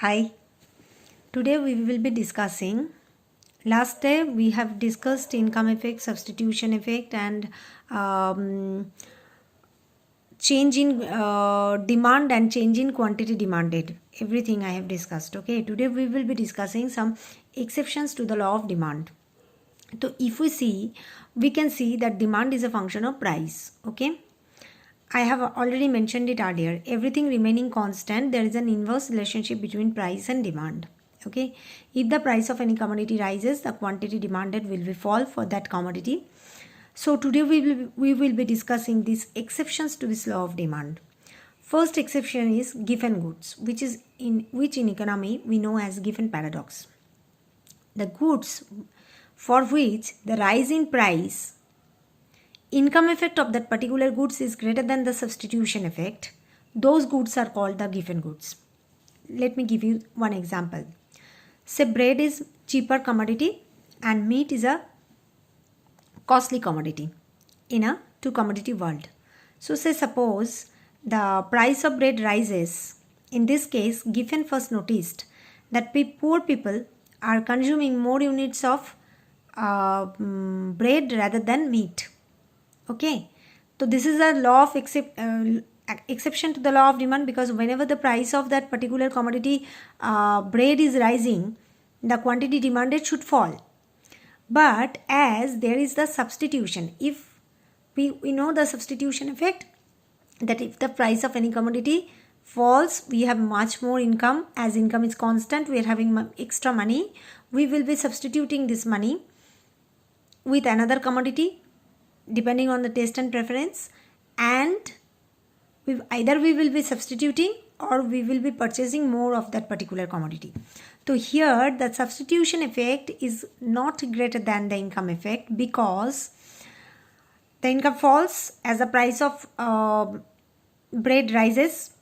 Hi, today we will be discussing. Last day we have discussed income effect, substitution effect, and um, change in demand and change in quantity demanded. Everything I have discussed. Okay, today we will be discussing some exceptions to the law of demand. So, if we see, we can see that demand is a function of price. Okay, I have already mentioned it earlier. Everything remaining constant, there is an inverse relationship between price and demand. Okay, if the price of any commodity rises, the quantity demanded will be fall for that commodity. So today we will be discussing these exceptions to this law of demand. First exception is Giffen goods, which in economy we know as Giffen paradox. The goods for which the rise in price income effect of that particular goods is greater than the substitution effect, those goods are called the Giffen goods. Let me give you one example. Say bread is cheaper commodity and meat is a costly commodity in a two commodity world. So say suppose the price of bread rises. In this case, Giffen first noticed that poor people are consuming more units of bread rather than meat. Okay, so this is a law of exception to the law of demand, because whenever the price of that particular commodity bread is rising, the quantity demanded should fall. But as there is the substitution, if we know the substitution effect, that if the price of any commodity falls, we have much more income. As income is constant, we are having extra money. We will be substituting this money with another commodity depending on the taste and preference, and either we will be substituting or we will be purchasing more of that particular commodity. So here the substitution effect is not greater than the income effect, because the income falls as the price of bread rises,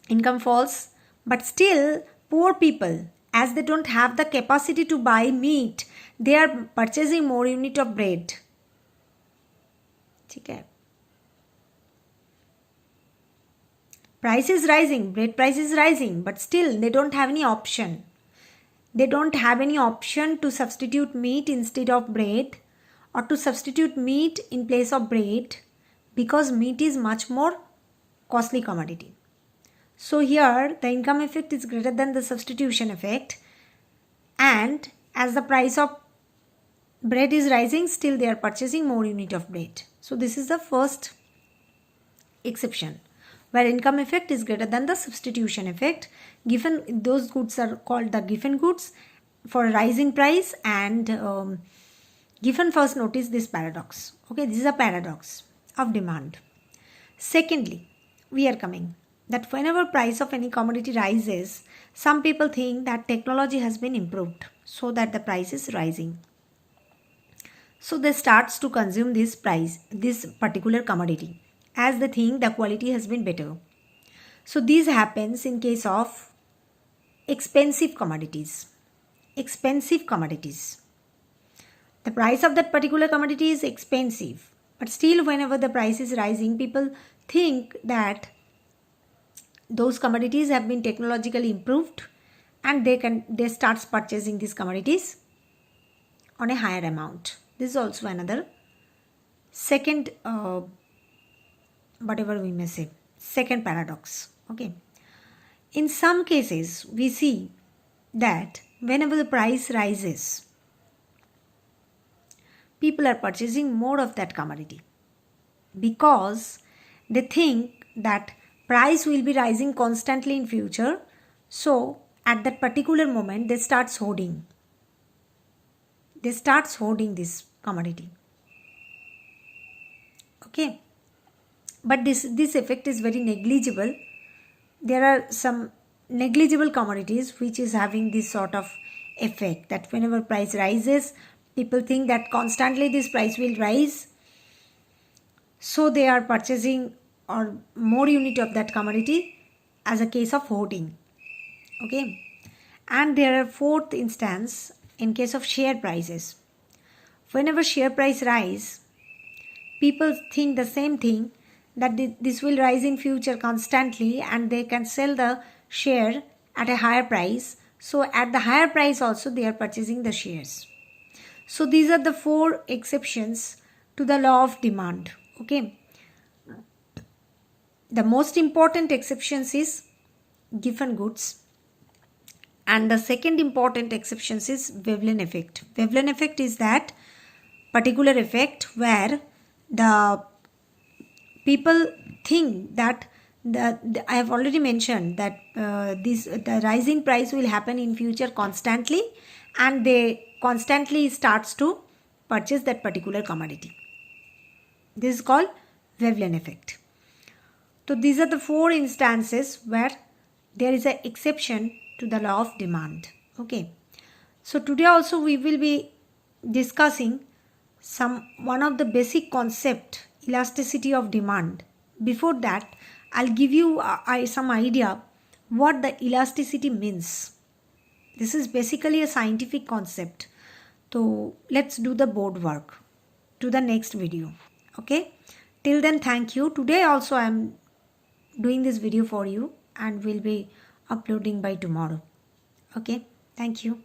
income falls, but still poor people, as they don't have the capacity to buy meat, they are purchasing more unit of bread. Okay. Price is rising, bread price is rising, but still they don't have any option. They don't have any option to substitute meat instead of bread, or to substitute meat in place of bread, because meat is much more costly commodity. So here the income effect is greater than the substitution effect, and as the price of bread is rising, still they are purchasing more unit of bread. So this is the first exception, where income effect is greater than the substitution effect. Given those goods are called the Giffen goods for rise in price, and Giffen first noticed this paradox. Okay, this is a paradox of demand. Secondly, we are coming that whenever price of any commodity rises, some people think that technology has been improved so that the price is rising. So they starts to consume this particular commodity, as they think the quality has been better. So this happens in case of expensive commodities. Expensive commodities. The price of that particular commodity is expensive, but still whenever the price is rising, people think that those commodities have been technologically improved, and they starts purchasing these commodities on a higher amount. This is also another second whatever we may say, second paradox. Okay, in some cases we see that whenever the price rises, people are purchasing more of that commodity, because they think that price will be rising constantly in future. So at that particular moment they start hoarding this commodity. Okay, but this effect is very negligible. There are some negligible commodities which is having this sort of effect, that whenever price rises, people think that constantly this price will rise, so they are purchasing or more unit of that commodity, as a case of hoarding. Okay, and there are fourth instance in case of share prices. Whenever share price rise, people think the same thing, that this will rise in future constantly, and they can sell the share at a higher price. So at the higher price also they are purchasing the shares. So these are the 4 exceptions to the law of demand. Okay. The most important exceptions is Giffen goods. And the second important exception is Veblen effect. Veblen effect is that particular effect where the people think that I have already mentioned that the rise in price will happen in future constantly, and they constantly starts to purchase that particular commodity. This is called Veblen effect. So these are the 4 instances where there is an exception to the law of demand. Okay. So today also we will be discussing one of the basic concept, elasticity of demand. Before that, I'll give you some idea what the elasticity means. This is basically a scientific concept. So let's do the board work to the next video. Okay. Till then, thank you. Today also I am doing this video for you and will be uploading by tomorrow. Okay. Thank you.